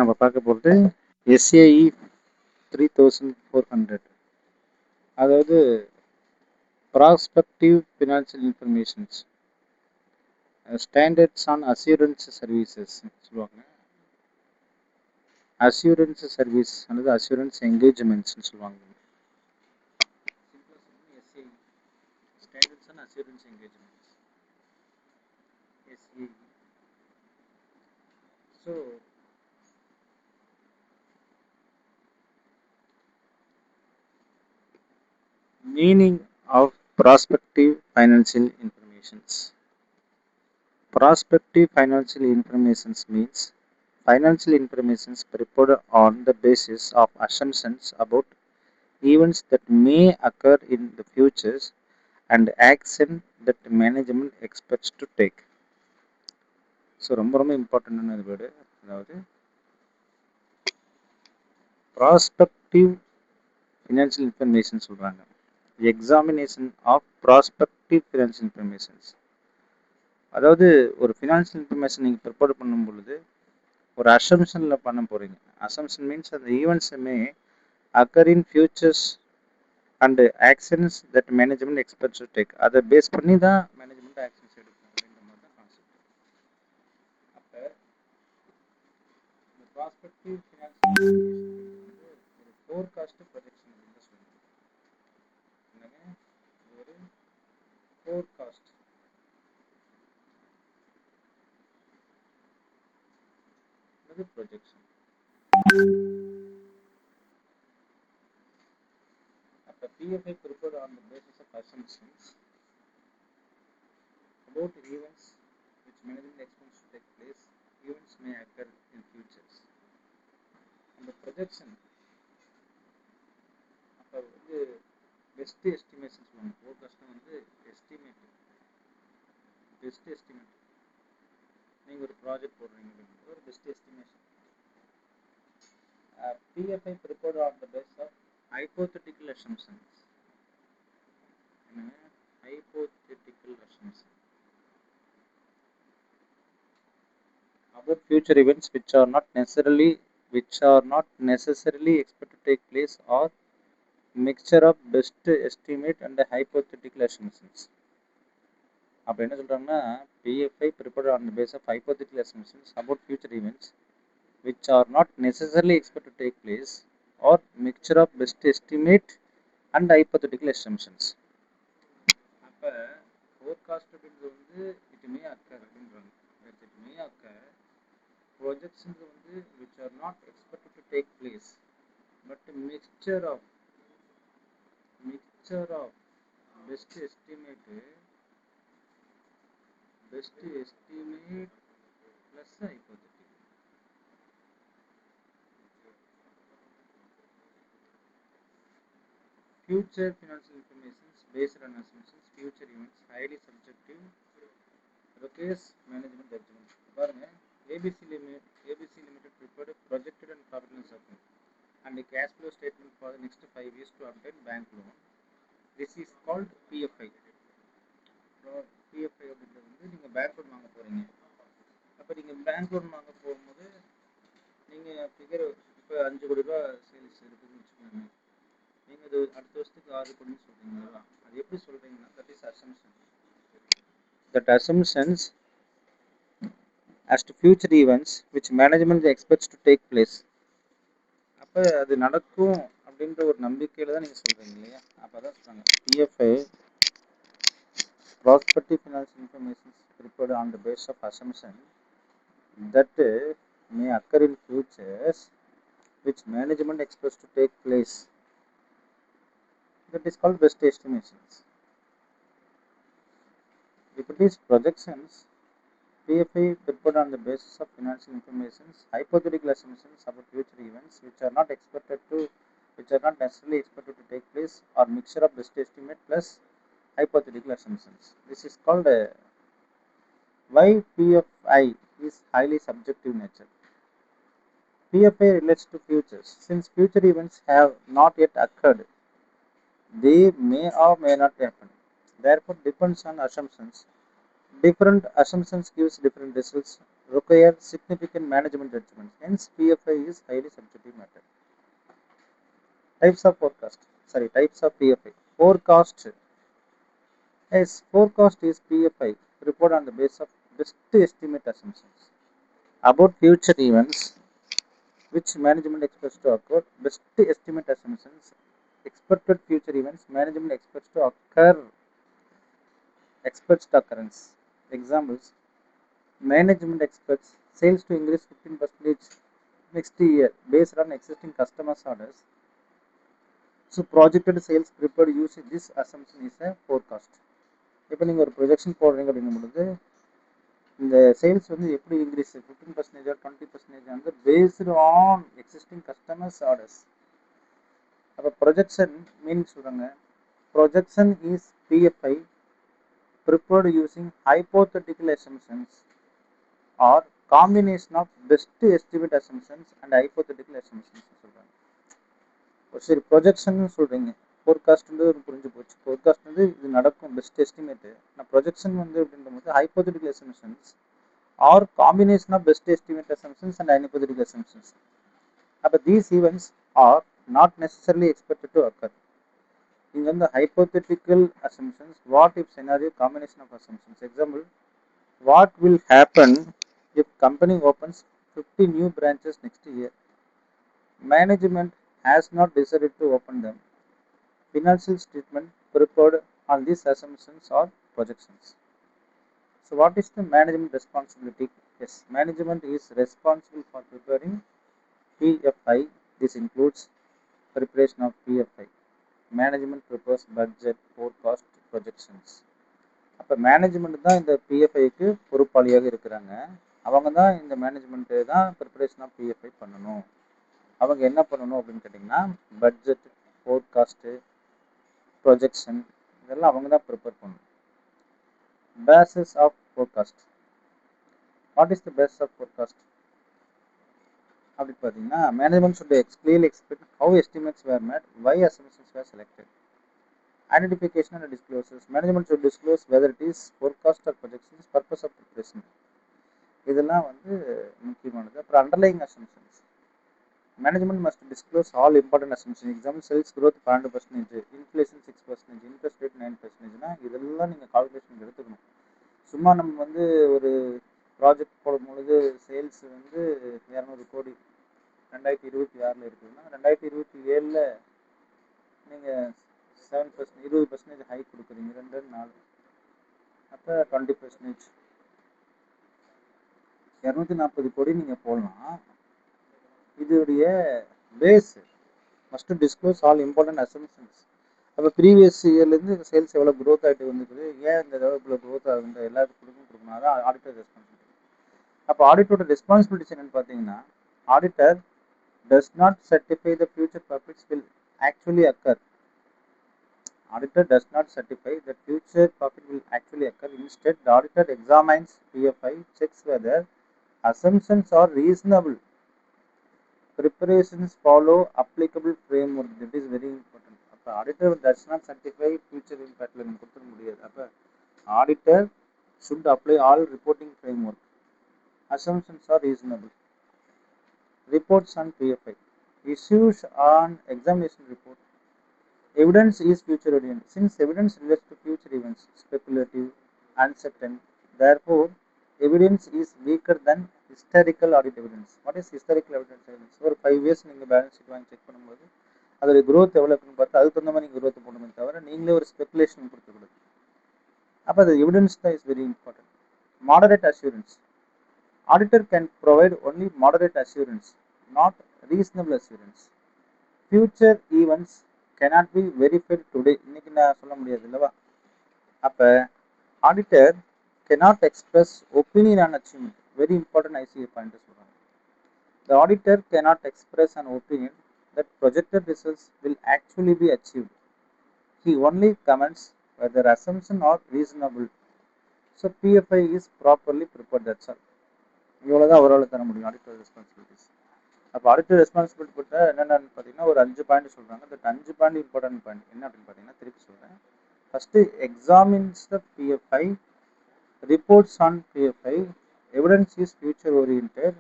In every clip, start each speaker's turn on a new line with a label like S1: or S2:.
S1: நம்ம பார்க்க போகிறது SAE 3400, அதாவது prospective financial informations standards on assurance services சொல்லுவாங்க. அஷ்யூரன்ஸ் சர்வீஸ் அல்லது அஷ்யூரன்ஸ் என்கேஜ்மெண்ட்ஸ்னு சொல்லுவாங்க. SAE standards on assurance engagements SAE. So meaning of prospective financial informations. Prospective financial informations means financial informations prepared on the basis of assumptions about events that may occur in the future and action that management expects to take. So ரொம்ப இம்பார்ட்டண்டான word. அதாவது prospective financial information சொல்கிறாங்க. Examination of prospective financial informations, அதாவது ஒரு financial information நீங்கள் prepare பண்ணும் பொழுது ஒரு அசம்ஷனில் பண்ண போகிறீங்க. அசம்ஷன் மீன்ஸ் அந்த ஈவெண்ட்ஸுமே occur in futures and actions that management expects to take. அதை பேஸ் பண்ணி தான் மேனேஜ்மெண்ட் ஆக்ஷன்ஸ் எடுக்கும் அப்படின்ற மாதிரி தான் கான்செப்ட். அப்போ இந்த ப்ராஸ்பெக்டிவ் ஃபினான்ஷியல் வந்து ஒரு ஃபோர்காஸ்ட் ப்ரொஜெக்ஷன் அப்படின்னு சொல்லுவாங்க. என்னங்க, ஒரு forecast projection. After PFI prepared on the basis of assumptions about events which management expects to take place, events may occur in futures. And the projection after the best estimation சொல்லுவாங்க. forecast வந்து estimate, best estimate. நீங்க ஒரு project போடுறீங்க அப்படிங்கிறது ஒரு best estimation. PFI prepared on the basis of hypothetical assumptions. Hypothetical assumptions about future events which are not necessarily expected to take place, or mixture of best estimate and hypothetical assumptions. அப்போ என்ன சொல்றாங்கன்னா, PFI prepared on the basis of hypothetical assumptions about future events which are not necessarily expected to take place, or mixture of best estimate and hypothetical assumptions. அப்போ forecast அப்படின்றது வந்து it may occur அப்படின்றாங்க. it may occur. Projections வந்து which are not expected to take place, but mixture of best estimate plus hypothetical. Future financial information based on assumptions, future events, highly subjective, requires management judgment. பாருங்க, ABC Limited prepared projected and probable account and a cash flow statement for the next 5 years to obtain bank loan. This is called PFI. PFI அப்படின்றது வந்து நீங்கள் bank loan வாங்க போகிறீங்க. அப்போ நீங்கள் bank loan வாங்க போகும்போது நீங்கள் ஃபிகர் இப்போ 5 கோடி ரூபா சேல்ஸ் இருக்குதுன்னு வச்சுக்கோங்க. நீங்கள் அது அடுத்த வருஷத்துக்கு 6 கோடின்னு சொல்கிறீங்களா? அது எப்படி சொல்கிறீங்கன்னா, that is assumption. That assumptions as to future events which management expects to take place. அப்போ அது நடக்கும் அப்படின்ற ஒரு நம்பிக்கையில் தான் நீங்கள் சொல்கிறீங்க இல்லையா? அப்போ தான் சொல்கிறாங்க PFI prospective financial information prepared on the basis of assumption that may occur in futures which management expects to take place. That is called best estimations. If it is projections, PFI prepared on the basis of financial information, hypothetical assumptions about future events which are not necessarily expected to take place, or mixture of best estimate plus hypothetical assumptions. This is called why PFI is highly subjective nature. PFI relates to futures. Since future events have not yet occurred, they may or may not happen. Therefore, depends on assumptions. Different assumptions gives different results require significant management judgment. Hence, PFI is highly subjective matter. Types of forecast. Sorry, types of PFI. Forecast. Yes, forecast is PFI report on the basis of best estimate assumptions about future events which management expects to occur. Best estimate assumptions expected future events management expects to occur. Expects the occurrence. Examples: management expects sales to increase 15% next year based on existing customers' orders. So projected sales prepared using this assumption is a forecast. இப்போ நீங்கள் ஒரு projection போடுறீங்க அப்படிங்கும் பொழுது இந்த sales வந்து எப்படி increase 15% 20% வந்து based on existing customers orders. அப்போ ப்ரொஜெக்ஷன் மீனிங் சொல்கிறாங்க, projection is PFI prepared using hypothetical assumptions or combination of best estimate assumptions and hypothetical assumptions சொல்கிறாங்க. சரி, ப்ரொஜெக்ஷன் சொல்கிறீங்க, ஃபோர்காஸ்ட் வந்து புரிஞ்சு போச்சு. ஃபோர்காஸ்ட் வந்து இது நடக்கும் பெஸ்ட் எஸ்டிமேட்டு. நான் ப்ரொஜெக்ஷன் வந்து அப்படின்றது hypothetical assumptions are combination of best estimate assumptions and hypothetical assumptions. அப்போ these events are not necessarily expected to occur. இங்கே வந்து hypothetical assumptions, what if scenario, combination of assumptions. Example, what will happen if company opens 50 new branches next year. Management has not decided to open them. Financial statement prepared on these assumptions or projections. So what is the management responsibility? Yes, management is responsible for preparing PFI. This includes preparation of PFI. Management prepares budget, forecast, projections. அப்போ management தான் இந்த பிஎஃப்ஐக்கு பொறுப்பாளியாக இருக்கிறாங்க. அவங்க தான் இந்த management தான் preparation of PFI பண்ணணும். அவங்க என்ன பண்ணணும் அப்படின்னு கேட்டிங்கன்னா, பட்ஜெட், ஃபோர்காஸ்ட்டு, ப்ரொஜெக்ஷன் இதெல்லாம் அவங்க தான் ப்ரிப்பேர் பண்ணணும். Basis of forecast. What is the basis of forecast அப்படின்னு பார்த்தீங்கன்னா, management should clearly explain how estimates were made, why assumptions were selected. Identification and disclosures. Management should disclose whether it is forecast or projections, purpose of preparation. இதெல்லாம் வந்து முக்கியமானது. அப்புறம் underlying assumptions. Management must disclose all important assumptions. Example, sales growth 12%, inflation 6%, interest rate 9%. இதெல்லாம் நீங்கள் calculation எடுத்துக்கணும். சும்மா நம்ம வந்து ஒரு ப்ராஜெக்ட் போடும்பொழுது சேல்ஸ் வந்து 200 கோடி 2026 இருக்குதுன்னா 2027 நீங்கள் 7% 20% ஹைக் கொடுக்குறீங்க, 2 4 அப்போ 20%, 240 கோடி நீங்கள் போடலாம். இதோடைய base must disclose all important assumptions. அப்போ ப்ரீவியஸ் இயர்லேருந்து சேல்ஸ் எவ்வளோ க்ரோத் ஆகிட்டு வந்துருக்குது, ஏன் இந்த தடவை இவ்வளோ க்ரோத் ஆகுதுன்ற எல்லாத்துக்கும் கொடுக்கணும். அதான் ஆடிட்டர் ரெஸ்பான்சிபிலிட்டி. அப்போ ஆடிட்டரோட ரெஸ்பான்சிபிலிட்டிஸ் என்னென்னு பார்த்தீங்கன்னா, auditor does not certify the future profits will actually occur. Auditor does not certify that future profit will actually occur. Instead, the auditor examines PFI, checks whether assumptions are reasonable. Preparations follow applicable framework. That is very important. அப்போ auditor does not certify future impact நம்ம கொடுத்துட முடியாது. அப்போ auditor should apply all reporting framework. Assumptions are reasonable. Reports on PFI. Issues on examination report. Evidence is future oriented. Since evidence relates to future events, speculative, uncertain, therefore evidence is weaker than historical audit evidence. What is historical evidence? ஒரு 5 years நீங்கள் balance sheet வாங்கி check பண்ணும்போது அதோட growth எவ்வளோ இருக்குன்னு பார்த்தா அதுக்கு தகுந்த மாதிரி நீங்கள் க்ரோத் போடணுமே தவிர நீங்களே ஒரு ஸ்பெகுலேஷன் கொடுக்கக்கூடாது. அப்போ அது எவிடன்ஸ் தான் is very important. Moderate assurance. Auditor can provide only moderate assurance, not reasonable assurance. Future events cannot be verified today. இன்னைக்கு நான் சொல்ல முடியாது இல்லவா? அப்போ auditor cannot express opinion on achievement. Very important ICA point சொல்றாங்க. The auditor cannot express an opinion that projected results will actually be achieved. He only comments whether assumptions are reasonable. So PFI is properly prepared. That's all. இவ்வளோதான் அவரால் தர முடியும் auditor responsibilities. அப்போ auditor responsibility பட்ட என்னென்னு பார்த்தீங்கன்னா ஒரு 5 point சொல்கிறாங்க. அந்த 5 பாயிண்ட் இம்பார்ட்டன்ட் பாயிண்ட் என்ன அப்படின்னு பார்த்தீங்கன்னா திருப்பி சொல்கிறேன். First examines the PFI, reports on PFI, Evidence is future oriented.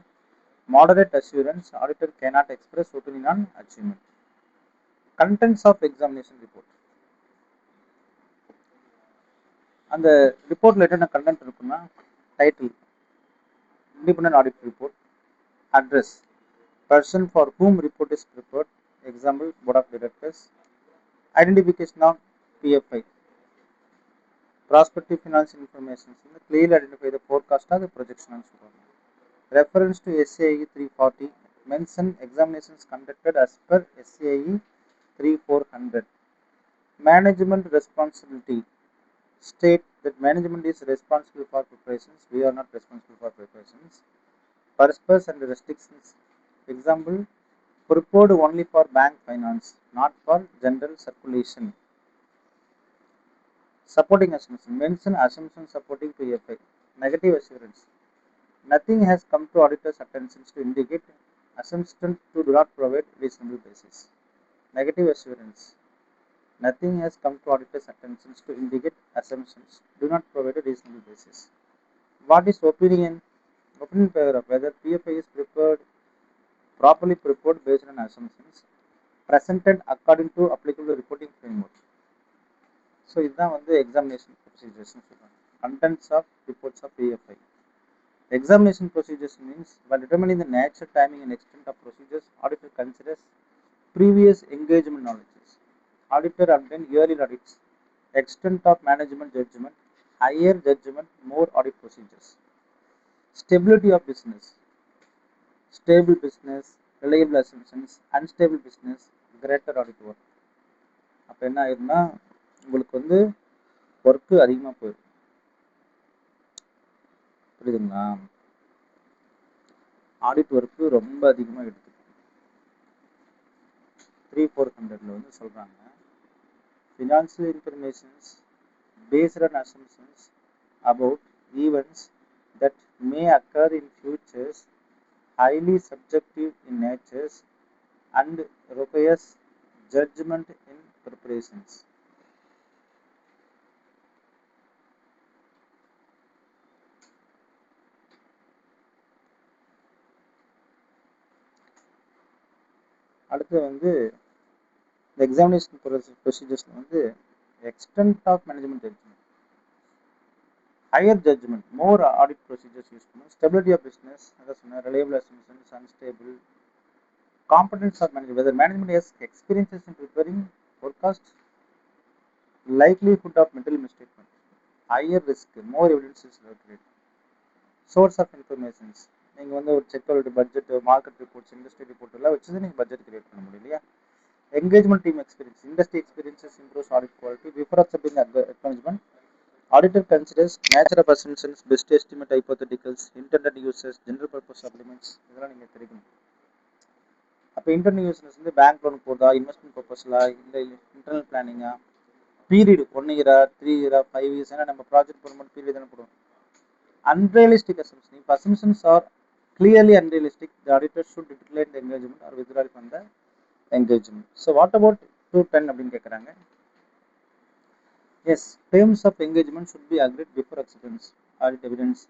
S1: Moderate assurance. Auditor cannot express opinion on achievement. Contents of examination report. அந்த ரிப்போர்ட்ல என்னென்ன கண்டென்ட் இருக்குன்னா, title, independent audit report, address, person for whom report is prepared, example board of directors, identification of PFI, prospective financial information, clearly identify the forecast or the projection. Reference to SAE 340, mention examinations conducted as per SAE 3400. Management responsibility, state that management is responsible for preparations, we are not responsible for preparations. Purpose and restrictions, example, prepared only for bank finance, not for general circulation. Supporting assumptions, mention assumptions supporting PFI. Negative assurance, nothing has come to auditor's attention to indicate assumptions to do not provide reasonable basis. Negative assurance, nothing has come to auditor's attention to indicate assumptions do not provide a reasonable basis. What is opinion? Opinion paragraph, whether PFI is properly prepared based on assumptions presented according to applicable reporting framework. So இதுதான் வந்து examination procedures. Contents of reports of PFI. Examination procedures means by determining the nature, timing and extent of procedures, auditor considers previous engagement knowledge. Auditor obtained yearly audits, extent of management judgment, higher judgment, more audit procedures. Stability of business, stable business, reliable assumptions, unstable business, greater audit work. அப்போ என்ன ஆயிரும்னா உங்களுக்கு வந்து work அதிகமாக போயிடும். புரியுதுங்களா? Audit work ரொம்ப அதிகமாக எடுத்துக்கும். 3400 வந்து சொல்கிறாங்க, financial informations based on assumptions about events that may occur in futures, highly subjective in nature and requires judgment in preparations. அடுத்து வந்து இந்த எக்ஸாமினேஷன் ப்ரொசீஜர்ஸ்ல வந்து extent of management judgment, higher judgment, more audit procedures use பண்ணணும். Stability of business, அதான் சொன்னேன், reliable assumptions, unstable. Competence of management, whether management has experiences in preparing forecast, likelihood of material misstatement, higher risk, more evidence is required. Source of information, நீங்கள் வந்து ஒரு check budget, market reports, industry report எல்லாம் வச்சு நீங்கள் budget create பண்ண முடியும் இல்லையா? Engagement team experience, industry experiences improves audit quality. Before accepting acknowledgement, auditor considers nature of assumptions, best estimate hypotheticals, intended uses, general purpose supplements. இதெல்லாம் நீங்கள் தெரிவிக்கணும். அப்போ இன்டர்னல் யூசஸ் வந்து பேங்க் லோன் போதா, இன்வெஸ்ட்மெண்ட் பர்பஸ்லா, இல்லை இன்டர்னல் பிளானிங்கா, பீரியட் 1 இயரா, 3 இயரா, 5 years, ஏன்னா நம்ம ப்ராஜெக்ட் போகும்போது பீரியட் தானே போடுவோம். Unrealistic assumptions, if assumptions are clearly unrealistic, the auditor should decline the engagement or withdraw from the engagement. So what about 210 அப்படின்னு கேட்குறாங்க. Yes, terms of engagement should be agreed before acceptance. Audit evidence,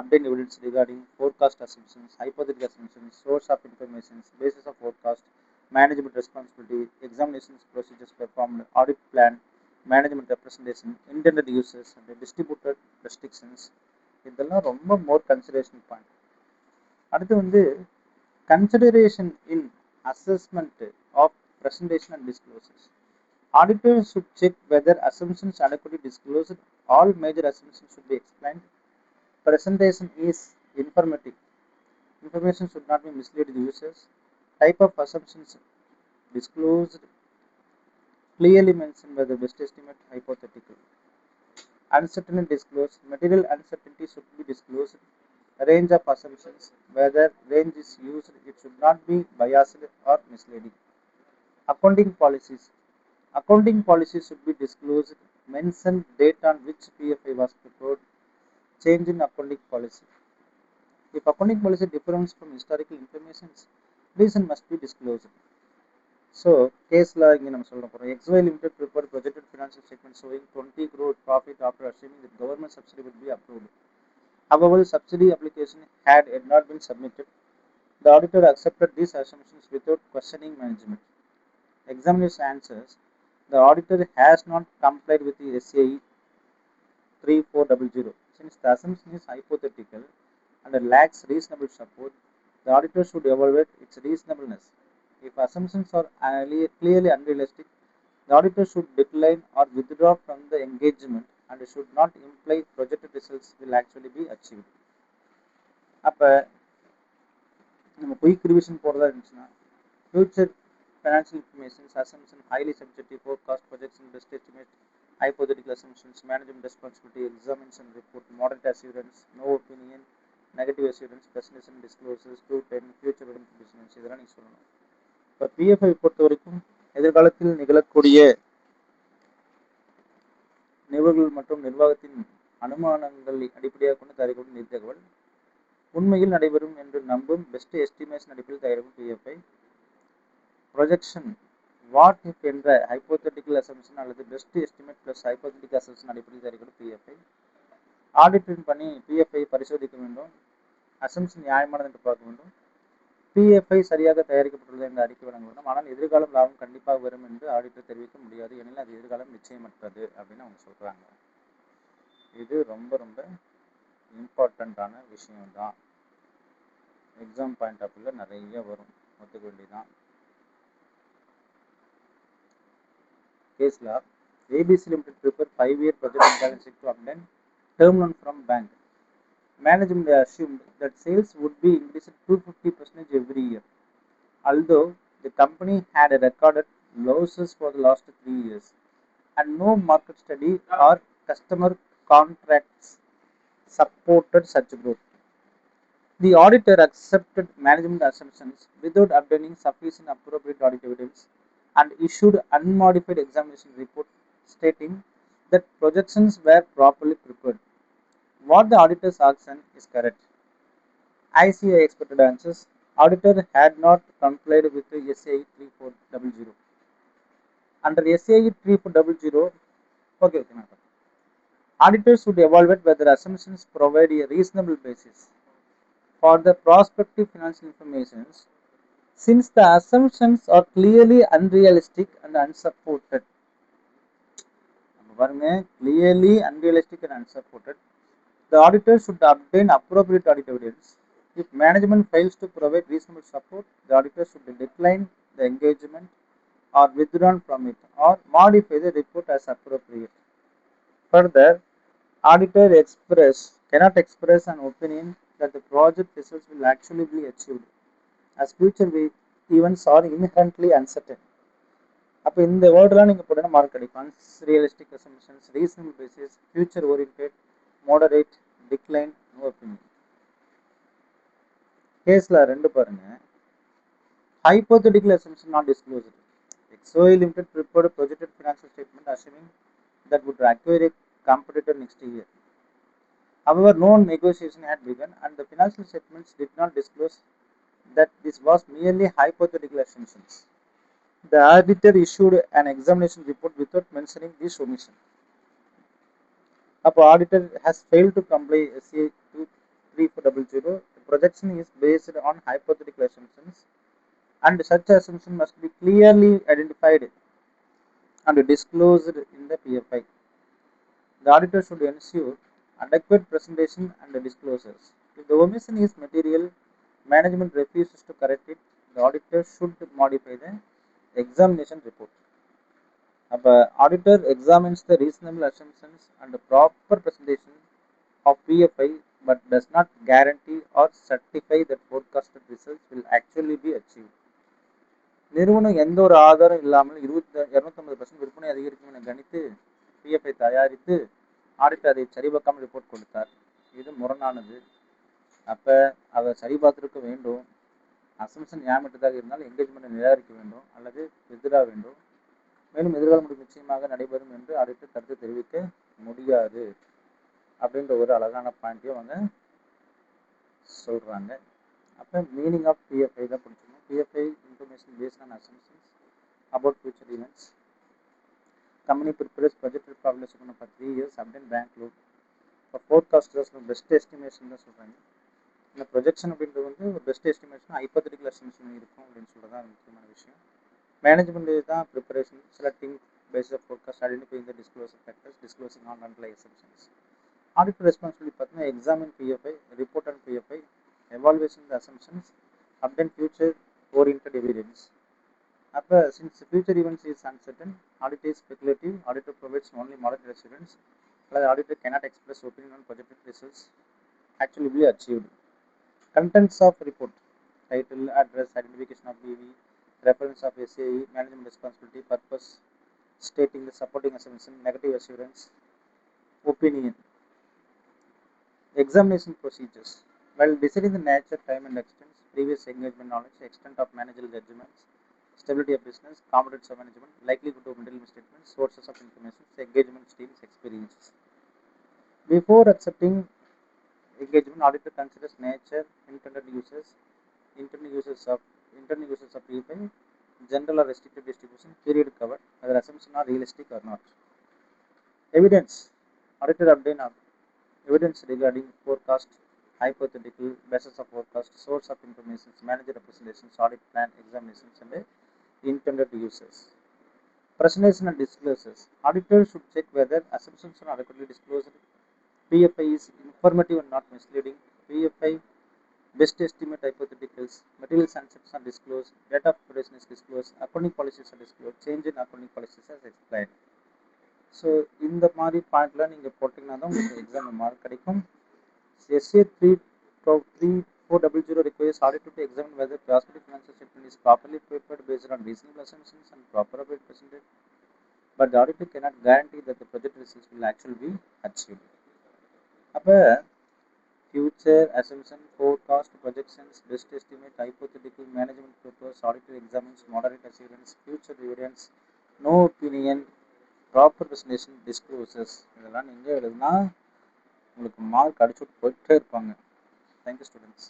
S1: obtain evidence regarding forecast assumptions, hypothetical assumptions, source of information, basis of forecast, management responsibility, examinations procedures performed, audit plan, management representation, intended uses, and distributed restrictions. இதெல்லாம் ரொம்ப மோர் consideration point. அடுத்து வந்து consideration in assessment of presentation and disclosures. Auditors should check whether assumptions adequately disclosed. All major assumptions should be explained. Presentation is informative. Information should not be mislead the users. Type of assumptions disclosed, clearly mentioned whether best estimate, hypothetical. Uncertainty disclosed. Material uncertainty should be disclosed. Range of assumptions, whether range is used, it should not be biased or misleading. Accounting policies. Accounting policies should be disclosed. Mention date on which PFI was prepared. Change in accounting policy. If accounting policy differs from historical information, reason must be disclosed. So, case law இங்கே நம்ம சொல்ல போகிறோம். XY Limited prepared projected financial statement showing 20 crore profit after assuming that government subsidy will be approved. However, the subsidy application had not been submitted. The auditor accepted these assumptions without questioning management. Examiners answers: the auditor has not complied with the SAE 3400. Since the assumption is hypothetical and lacks reasonable support, the auditor should evaluate its reasonableness. If assumptions are clearly unrealistic, the auditor should decline or withdraw from the engagement and should not imply projected results will actually be achieved. அப்போ நம்ம quick revision போகிறதா இருந்துச்சுன்னா future financial information, assumption, highly subjective forecast, projection, best estimate, hypothetical assumptions, management responsibility, examination report, moderate assurance, no opinion, negative assurance, presentation disclosures, 210, future business இதெல்லாம் நீங்கள் சொல்லணும். இப்போ PFI பொறுத்த வரைக்கும் எதிர்காலத்தில் நிகழக்கூடிய நிகழ்வுகள் மற்றும் நிர்வாகத்தின் அனுமானங்கள் அடிப்படையாக கொண்டு தயாரிக்கப்படும் நிதி தகவல் உண்மையில் நடைபெறும் என்று நம்பும் பெஸ்ட் எஸ்டிமேஷன் அடிப்படையில் தயாரிக்கும் பிஎஃப்ஐ ப்ரொஜெக்ஷன் வாட் இஃப் என்ற ஹைப்போதெட்டிக்கல் அசம்ஷன் அல்லது best estimate plus hypothetical assumption அடிப்படையில் தயாரிக்கப்படும் பிஎஃப்ஐ ஆடிட்டின் பண்ணி பிஎஃப்ஐ பரிசோதிக்க வேண்டும். அசம்ஷன் நியாயமானது என்று பார்க்க வேண்டும். பிஎஃப்ஐ சரியாக தயாரிக்கப்பட்டுள்ளது என்று அறிக்கை வழங்க வேண்டும். ஆனால் எதிர்காலம் லாபம் கண்டிப்பாக வரும் என்று ஆடிட்டர் தெரிவிக்க முடியாது, ஏனெனில் அது எதிர்காலம் நிச்சயமற்றது அப்படின்னு அவங்க சொல்கிறாங்க. இது ரொம்ப ரொம்ப இம்பார்ட்டண்ட்டான விஷயம்தான். எக்ஸாம் பாயிண்ட் ஆஃப் வியூவில் நிறைய வரும், ஒத்துக்க வேண்டியதான். Case law, ABC Limited prepared 5-year project and balance sheet to obtain term loan from bank. Management assumed that sales would be increased 250% every year, although the company had recorded losses for the last 3 years, and no market study or customer contracts supported such growth. The auditor accepted management assumptions without obtaining sufficient appropriate audit evidence and issued unmodified examination report stating that projections were properly prepared. What the auditor's action is correct. ICI expected answers. Auditor had not complied with the SAE 3400. Under SAE 3400, okay. Auditors should evaluate whether assumptions provide a reasonable basis for the prospective financial information. Since the assumptions are clearly unrealistic and unsupported, clearly unrealistic and unsupported, the auditor should obtain appropriate audit evidence. If management fails to provide reasonable support, the auditor should decline the engagement or withdraw from it or modify the report as appropriate. Further, auditor cannot express an opinion that the project results will actually be achieved, as future events are inherently uncertain. அப்போ இந்த வேர்டெலாம் நீங்கள் போட்டோன்னா mark கிடைக்கும். Realistic assumptions, reasonable basis, future oriented, moderate, decline, no opinion. கேஸில் 2 பாருங்க. Hypothetical assumption not disclosed. XOI Limited prepared projected financial statement assuming that would acquire a competitor next year. However, no negotiation had begun and the financial statements did not disclose that this was merely hypothetical assumptions. The auditor issued an examination report without mentioning this omission. The auditor has failed to comply SAE 3400. The projection is based on hypothetical assumptions, and such assumption must be clearly identified and disclosed in the PFI. The auditor should ensure adequate presentation and disclosures. If the omission is material, management refuses to correct it, the auditor should modify the examination report. The auditor examines the reasonable assumptions and the proper presentation of PFI but does not guarantee or certify that forecasted results will actually be achieved. நிறுவனம் எந்த ஒரு ஆதாரம் இல்லாமல் 250% விற்பனை அதிகரிக்கும் என கணித்து PFI தயாரித்து ஆடிட்டர் அதை சரிபார்க்காமல் ரிப்போர்ட் கொடுத்தார். இது முரணானது. அப்போ அதை சரி பார்த்துருக்க வேண்டும். அசம்ஷன் நியாயமற்றதாக இருந்தால் என்கேஜ்மெண்ட்டை நிராகரிக்க வேண்டும் அல்லது எதிராக வேண்டும். மேலும் எதிர்கால முடிவு நிச்சயமாக நடைபெறும் என்று ஆடிட்டர் கருத்து தெரிவிக்க முடியாது அப்படின்ற ஒரு அழகான பாயிண்ட்டையும் அவங்க சொல்கிறாங்க. அப்போ மீனிங் ஆஃப் பிஎஃப்ஐ தான் பிடிச்சிக்கணும். PFI information based on assumptions about future events. Company prepares budgeted population for 3 years, obtain bank loan இப்போ ஃபோர்காஸ்டர்ஸ் பெஸ்ட் எஸ்டிமேஷன் தான் சொல்கிறாங்க. இந்த ப்ரொஜெக்ஷன் அப்படின்றது வந்து ஒரு பெஸ்ட் எஸ்டிமேஷன் ஹைப்போதெட்டிக்கல் எஸ்டிமேஷன் இருக்கும் அப்படின்னு சொல்கிறது தான் முக்கியமான விஷயம். மேனேஜ்மெண்ட் தான் preparation selecting base of forecast identifying the disclosure factors disclosing on underlie assumptions. Audit responsibility பார்த்தீங்கன்னா examine PFI report and PFI evaluation the assumptions obtain future oriented evidence. அப்போ since future events is uncertain audit is speculative auditor provides only model assurance அல்லது auditor cannot express opinion on projected results actually be achieved. Contents of report: title, address, identification of BV, reference of SAE, management responsibility, purpose, stating the supporting assumption, negative assurance, opinion. Examination procedures: while deciding the nature, time and extent, previous engagement knowledge, extent of managerial judgments, stability of business, competence of management, likelihood of material misstatements, sources of information, engagement streams, experiences. Before accepting engagement, auditor considers nature, intended uses of PFI, general or restricted distribution, period covered, whether assumptions are realistic or not. Evidence: auditor obtain evidence regarding forecast, hypothetical, basis of forecast, source of information, manager representations, audit plan, examinations, and intended uses. Presentation and disclosures: auditor should check whether assumptions are adequately disclosed. PFI is informative and not misleading. PFI best estimate hypotheticals, materials and concepts are disclosed, data of preparation is disclosed, accounting policies are disclosed, change in accounting policies as explained. So இந்த மாதிரி பாயிண்ட்லாம் நீங்கள் போட்டிங்கன்னா தான் உங்களுக்கு exam mark கிடைக்கும். SA 3400 requires auditor to examine whether prospective financial statement is properly prepared based on reasonable assumptions and properly presented, but the auditor cannot guarantee that the project results will actually be achieved. அப்போ future, assumption, forecast, projections, best estimate, hypothetical, management purpose, auditor examines, moderate assurance, future evidence, no opinion, proper presentation, disclosures. இதெல்லாம் நீங்கள் எழுதுனா உங்களுக்கு mark அடிச்சுட்டு போயிட்டே இருப்பாங்க. Thank you students.